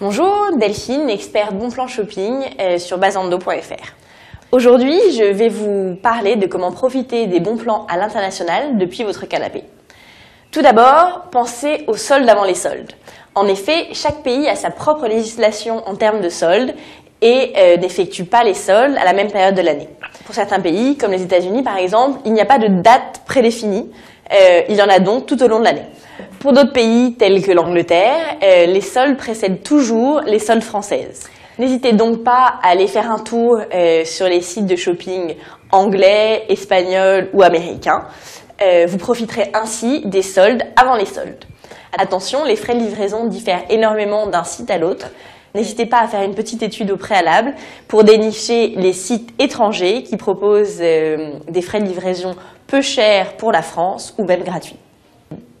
Bonjour, Delphine, experte bon plan shopping sur basando.fr. Aujourd'hui, je vais vous parler de comment profiter des bons plans à l'international depuis votre canapé. Tout d'abord, pensez aux soldes avant les soldes. En effet, chaque pays a sa propre législation en termes de soldes et n'effectue pas les soldes à la même période de l'année. Pour certains pays, comme les États-Unis par exemple, il n'y a pas de date prédéfinie, il y en a donc tout au long de l'année. Pour d'autres pays tels que l'Angleterre, les soldes précèdent toujours les soldes françaises. N'hésitez donc pas à aller faire un tour sur les sites de shopping anglais, espagnols ou américains. Vous profiterez ainsi des soldes avant les soldes. Attention, les frais de livraison diffèrent énormément d'un site à l'autre. N'hésitez pas à faire une petite étude au préalable pour dénicher les sites étrangers qui proposent des frais de livraison peu chers pour la France ou même gratuits.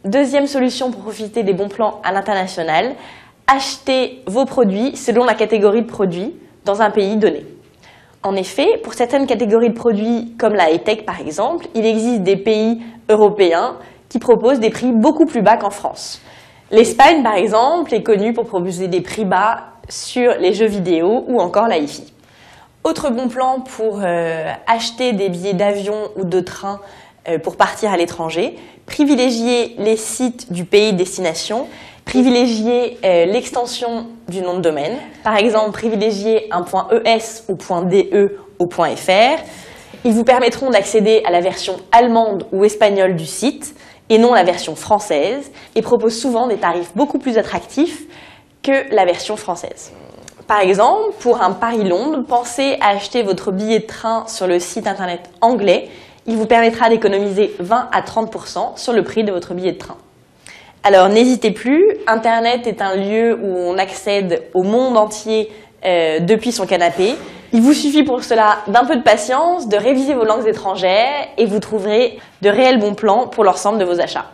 Deuxième solution pour profiter des bons plans à l'international, achetez vos produits selon la catégorie de produits dans un pays donné. En effet, pour certaines catégories de produits comme la high-tech par exemple, il existe des pays européens qui proposent des prix beaucoup plus bas qu'en France. L'Espagne par exemple est connue pour proposer des prix bas sur les jeux vidéo ou encore la hi-fi. Autre bon plan pour acheter des billets d'avion ou de train pour partir à l'étranger, privilégiez les sites du pays de destination, privilégiez l'extension du nom de domaine. Par exemple, privilégiez un .es ou .de au .fr. Ils vous permettront d'accéder à la version allemande ou espagnole du site et non la version française et proposent souvent des tarifs beaucoup plus attractifs que la version française. Par exemple, pour un Paris-Londres, pensez à acheter votre billet de train sur le site internet anglais. Il vous permettra d'économiser 20 à 30% sur le prix de votre billet de train. Alors n'hésitez plus, Internet est un lieu où on accède au monde entier depuis son canapé. Il vous suffit pour cela d'un peu de patience, de réviser vos langues étrangères et vous trouverez de réels bons plans pour l'ensemble de vos achats.